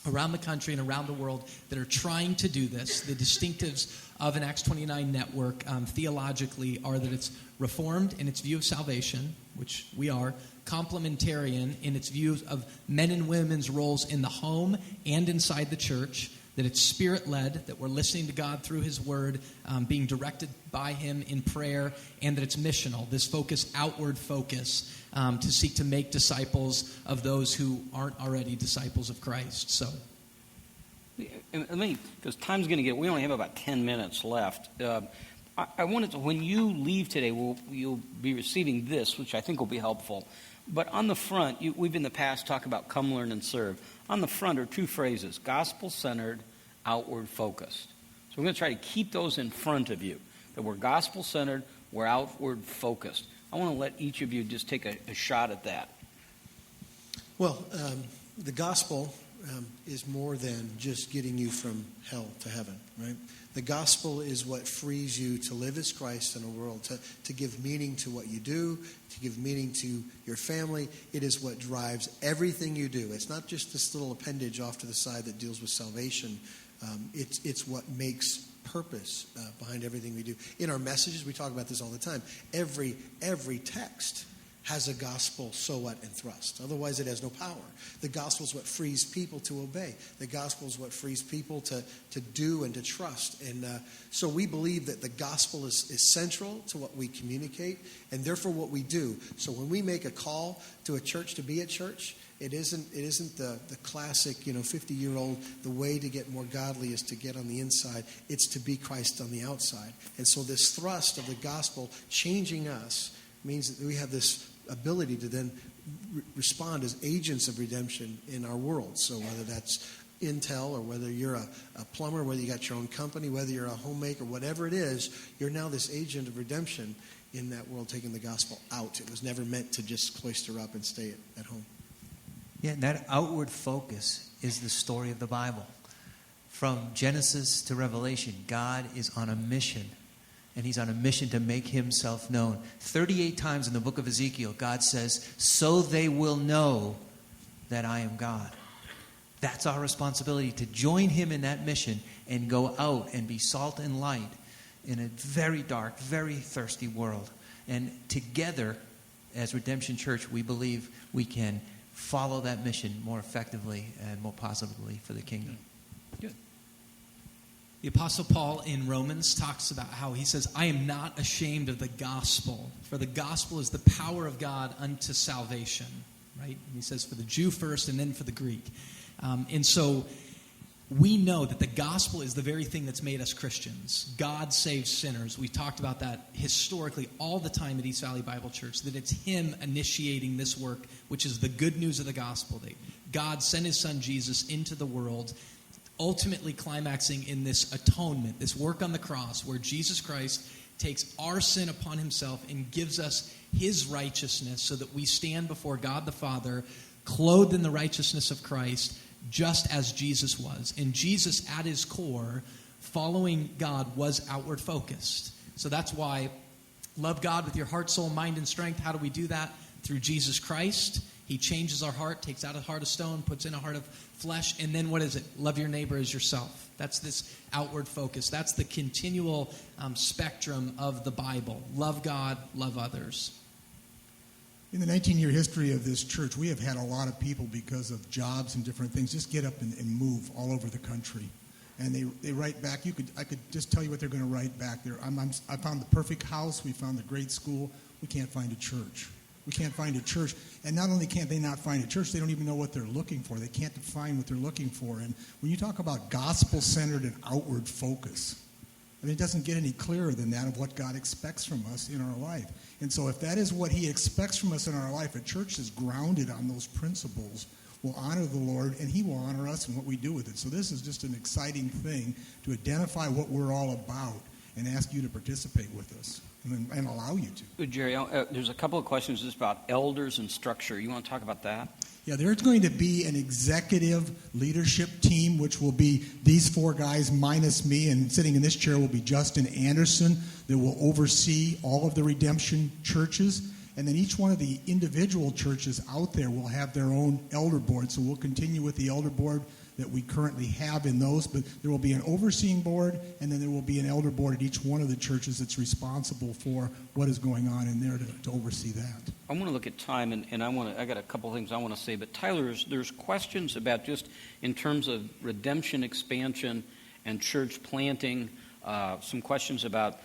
around the country and around the world that are trying to do this. The distinctives of an Acts 29 network theologically are that it's reformed in its view of salvation, which we are, complementarian in its view of men and women's roles in the home and inside the church, that it's spirit-led, that we're listening to God through His Word, being directed by Him in prayer, and that it's missional, this focus, outward focus, to seek to make disciples of those who aren't already disciples of Christ. So, because time's going to get, we only have about 10 minutes left. I wanted to, when you leave today, you'll be receiving this, which I think will be helpful. But on the front, we've in the past talked about come, learn, and serve. On the front are two phrases: gospel-centered, outward-focused. So we're going to try to keep those in front of you, that we're gospel-centered, we're outward-focused. I want to let each of you just take a shot at that. Well, the gospel is more than just getting you from hell to heaven, right? The gospel is what frees you to live as Christ in a world, to give meaning to what you do, to give meaning to your family. It is what drives everything you do. It's not just this little appendage off to the side that deals with salvation. It's what makes purpose behind everything we do. In our messages, we talk about this all the time. Every text has a gospel so what and thrust. Otherwise, it has no power. The gospel is what frees people to obey. The gospel is what frees people to do and to trust. And so we believe that the gospel is central to what we communicate and therefore what we do. So when we make a call to a church to be at church, it isn't the classic 50-year-old, the way to get more godly is to get on the inside. It's to be Christ on the outside. And so this thrust of the gospel changing us means that we have this ability to then respond as agents of redemption in our world. So whether that's Intel or whether you're a plumber, whether you got your own company, whether you're a homemaker, whatever it is, you're now this agent of redemption in that world, taking the gospel out. It was never meant to just cloister up and stay at home. Yeah, and that outward focus is the story of the Bible. From Genesis to Revelation, God is on a mission. And He's on a mission to make Himself known. 38 times in the book of Ezekiel, God says, so they will know that I am God. That's our responsibility, to join Him in that mission and go out and be salt and light in a very dark, very thirsty world. And together, as Redemption Church, we believe we can follow that mission more effectively and more positively for the kingdom. Good. The Apostle Paul in Romans talks about how he says, I am not ashamed of the gospel, for the gospel is the power of God unto salvation. Right? And he says for the Jew first and then for the Greek. And so we know that the gospel is the very thing that's made us Christians. God saves sinners. We've talked about that historically all the time at East Valley Bible Church, that it's Him initiating this work, which is the good news of the gospel. That God sent His Son Jesus into the world, ultimately climaxing in this atonement, this work on the cross, where Jesus Christ takes our sin upon Himself and gives us His righteousness so that we stand before God the Father, clothed in the righteousness of Christ, just as Jesus was. And Jesus, at His core, following God, was outward focused. So that's why Love God with your heart, soul, mind, and strength. How do we do that? Through Jesus Christ. He changes our heart, takes out a heart of stone, puts in a heart of flesh. And then what is it? Love your neighbor as yourself. That's this outward focus. That's the continual spectrum of the Bible. Love God, love others. In the 19-year history of this church, we have had a lot of people, because of jobs and different things, just get up and move all over the country. And they write back. I could just tell you what they're going to write back. I found the perfect house. We found the great school. We can't find a church. We can't find a church. And not only can't they not find a church, they don't even know what they're looking for. They can't define what they're looking for. And when you talk about gospel-centered and outward focus, I mean, it doesn't get any clearer than that of what God expects from us in our life. And so if that is what he expects from us in our life, a church is grounded on those principles, will honor the Lord, and he will honor us in what we do with it. So this is just an exciting thing to identify what we're all about and ask you to participate with us and allow you to. Jerry, there's a couple of questions just about elders and structure. You want to talk about that? Yeah, there's going to be an executive leadership team, which will be these four guys minus me, and sitting in this chair will be Justin Anderson, that will oversee all of the redemption churches. And then each one of the individual churches out there will have their own elder board. So we'll continue with the elder board that we currently have in those, but there will be an overseeing board, and then there will be an elder board at each one of the churches that's responsible for what is going on in there to oversee that. I want to look at time, and I got a couple of things I want to say, but Tyler, there's questions about just in terms of redemption expansion and church planting, some questions about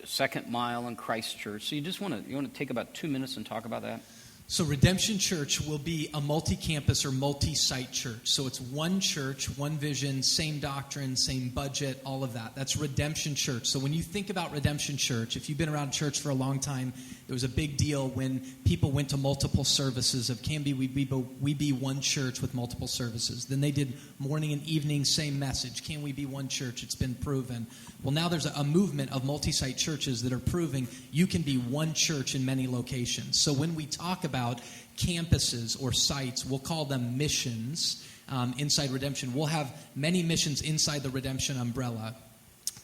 Second Mile and Christ Church. So you want to take about 2 minutes and talk about that? So Redemption Church will be a multi-campus or multi-site church. So it's one church, one vision, same doctrine, same budget, all of that. That's Redemption Church. So when you think about Redemption Church, if you've been around church for a long time, there was a big deal when people went to multiple services of can we be one church with multiple services. Then they did morning and evening, same message. Can we be one church? It's been proven. Well, now there's a movement of multi-site churches that are proving you can be one church in many locations. So when we talk about campuses or sites, we'll call them missions inside Redemption. We'll have many missions inside the Redemption umbrella.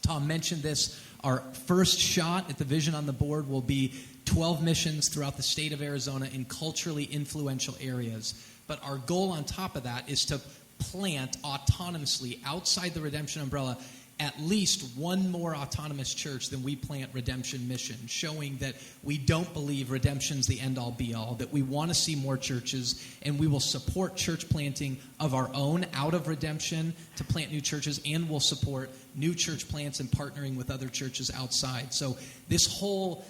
Tom mentioned this. Our first shot at the vision on the board will be 12 missions throughout the state of Arizona in culturally influential areas. But our goal on top of that is to plant autonomously outside the Redemption umbrella at least one more autonomous church than we plant Redemption Mission, showing that we don't believe redemption's the end-all, be-all, that we want to see more churches, and we will support church planting of our own out of Redemption to plant new churches, and we'll support new church plants and partnering with other churches outside. So this whole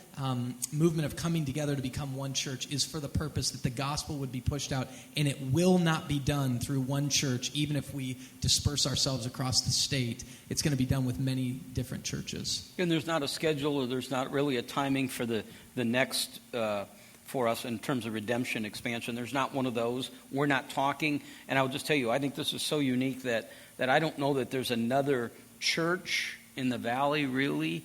movement of coming together to become one church is for the purpose that the gospel would be pushed out, and it will not be done through one church, even if we disperse ourselves across the state. It's going to be done with many different churches. And there's not a schedule, or there's not really a timing for the next for us in terms of redemption expansion. There's not one of those. We're not talking. And I'll just tell you, I think this is so unique that I don't know that there's another church in the valley really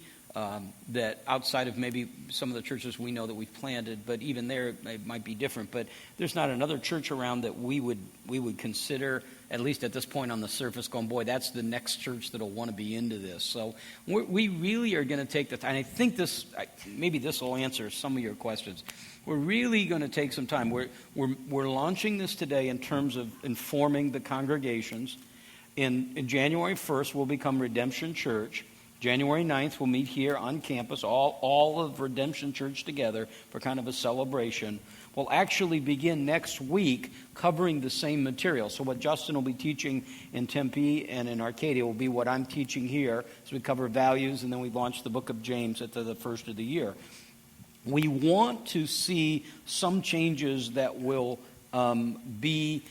that outside of maybe some of the churches we know that we've planted, but even there it might be different. But there's not another church around that we would consider, at least at this point on the surface, going, boy, that's the next church that'll want to be into this. So we really are going to take the time. And I think maybe this will answer some of your questions. We're really going to take some time. We're launching this today in terms of informing the congregations. In January 1st, we'll become Redemption Church. January 9th, we'll meet here on campus, all of Redemption Church together for kind of a celebration. We'll actually begin next week covering the same material. So what Justin will be teaching in Tempe and in Arcadia will be what I'm teaching here. So we cover values, and then we launch the book of James at the first of the year. We want to see some changes that will be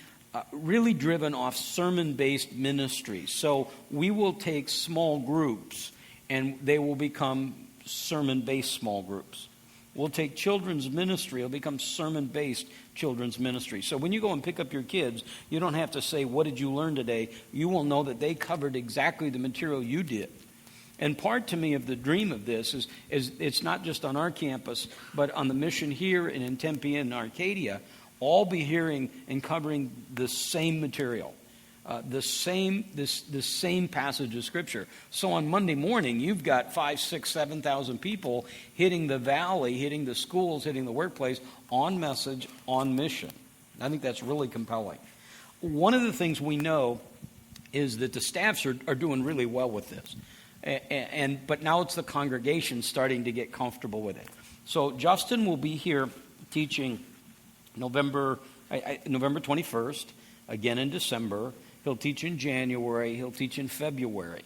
really driven off sermon-based ministry. So we will take small groups, and they will become sermon-based small groups. We'll take children's ministry, it'll become sermon-based children's ministry. So when you go and pick up your kids, you don't have to say, what did you learn today? You will know that they covered exactly the material you did. And part to me of the dream of this is it's not just on our campus, but on the mission here and in Tempe and Arcadia, all be hearing and covering the same material. the same passage of Scripture. So on Monday morning, you've got 5,000, 6,000, 7,000 people hitting the valley, hitting the schools, hitting the workplace, on message, on mission. I think that's really compelling. One of the things we know is that the staffs are doing really well with this. But now it's the congregation starting to get comfortable with it. So Justin will be here teaching November 21st, again in December. He'll teach in January. He'll teach in February.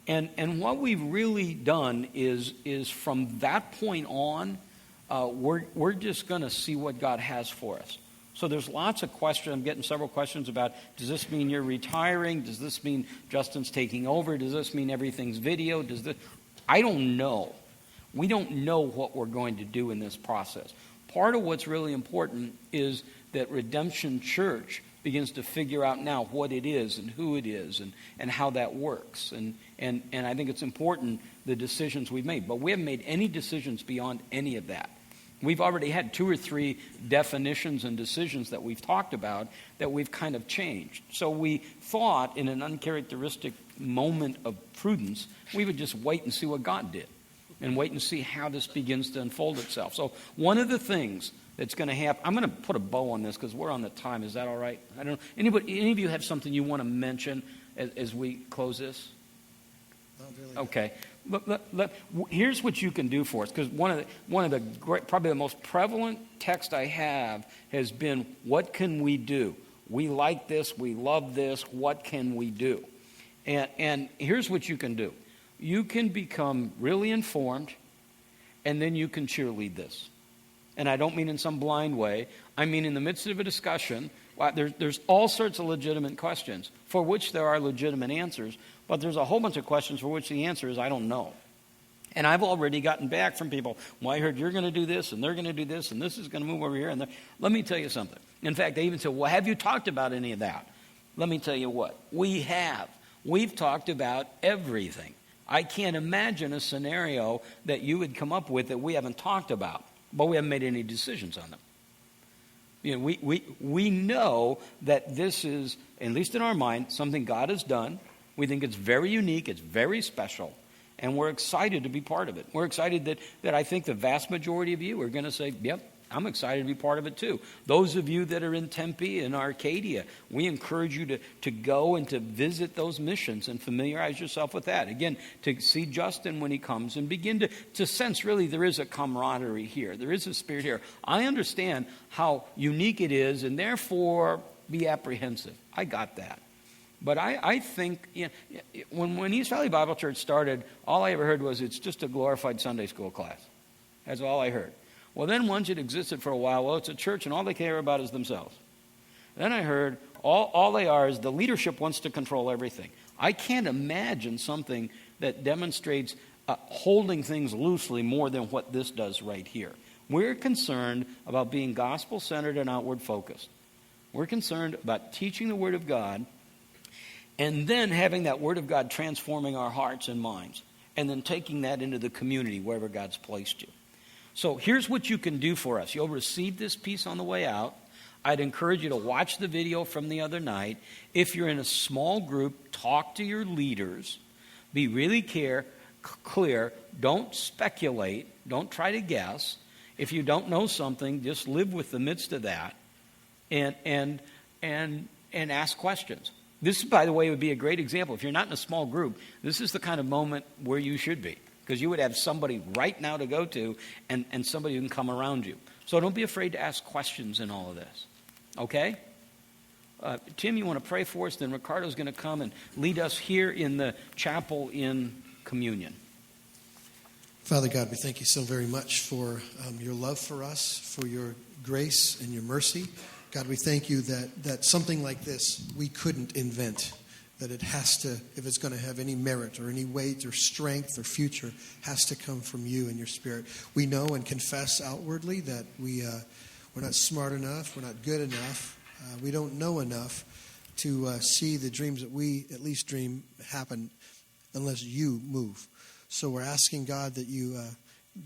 And what we've really done is from that point on, we're just going to see what God has for us. So there's lots of questions. I'm getting several questions about, does this mean you're retiring? Does this mean Justin's taking over? Does this mean everything's video? I don't know. We don't know what we're going to do in this process. Part of what's really important is that Redemption Church begins to figure out now what it is and who it is and how that works. And I think it's important, the decisions we've made. But we haven't made any decisions beyond any of that. We've already had 2 or 3 definitions and decisions that we've talked about that we've kind of changed. So we thought, in an uncharacteristic moment of prudence, we would just wait and see what God did and wait and see how this begins to unfold itself. So one of the things that's going to happen, I'm going to put a bow on this because we're on the time. Is that all right? I don't know. Any of you have something you want to mention as we close this? Not really. Okay. Here's what you can do for us, because one of the great, probably the most prevalent text I have has been, what can we do? We like this, we love this, what can we do? And here's what you can do. You can become really informed, and then you can cheerlead this. And I don't mean in some blind way. I mean in the midst of a discussion, there's all sorts of legitimate questions for which there are legitimate answers, but there's a whole bunch of questions for which the answer is, I don't know. And I've already gotten back from people, well, I heard you're going to do this, and they're going to do this, and this is going to move over here. And let me tell you something. In fact, they even said, well, have you talked about any of that? Let me tell you what. We have. We've talked about everything. I can't imagine a scenario that you would come up with that we haven't talked about, but we haven't made any decisions on them. You know, we know that this is, at least in our mind, something God has done. We think it's very unique, it's very special, and we're excited to be part of it. We're excited that I think the vast majority of you are going to say, yep, I'm excited to be part of it too. Those of you that are in Tempe and Arcadia, we encourage you to go and to visit those missions and familiarize yourself with that. Again, to see Justin when he comes and begin to sense really there is a camaraderie here. There is a spirit here. I understand how unique it is, and therefore be apprehensive. I got that. But I think, you know, when East Valley Bible Church started, all I ever heard was it's just a glorified Sunday school class. That's all I heard. Well, then once it existed for a while, well, it's a church and all they care about is themselves. Then I heard all they are is the leadership wants to control everything. I can't imagine something that demonstrates holding things loosely more than what this does right here. We're concerned about being gospel-centered and outward-focused. We're concerned about teaching the Word of God and then having that Word of God transforming our hearts and minds, and then taking that into the community wherever God's placed you. So here's what you can do for us. You'll receive this piece on the way out. I'd encourage you to watch the video from the other night. If you're in a small group, talk to your leaders. Be really clear. Don't speculate. Don't try to guess. If you don't know something, just live with the midst of that and ask questions. This, by the way, would be a great example. If you're not in a small group, this is the kind of moment where you should be, because you would have somebody right now to go to and somebody who can come around you. So don't be afraid to ask questions in all of this. Okay? Tim, you want to pray for us? Then Ricardo's going to come and lead us here in the chapel in communion. Father God, we thank you so very much for your love for us, for your grace and your mercy. God, we thank you that something like this we couldn't invent, that it has to, if it's going to have any merit or any weight or strength or future, has to come from you and your Spirit. We know and confess outwardly that we're not smart enough, we're not good enough, we don't know enough to see the dreams that we at least dream happen unless you move. So we're asking, God, that you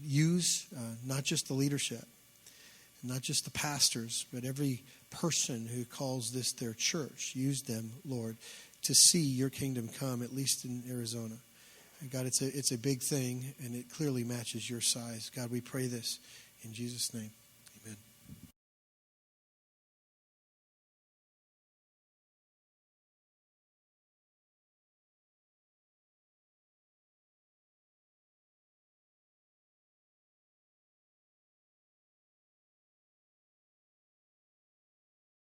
use not just the leadership, not just the pastors, but every person who calls this their church. Use them, Lord, to see your kingdom come, at least in Arizona. And God, it's a big thing, and it clearly matches your size. God, we pray this in Jesus' name.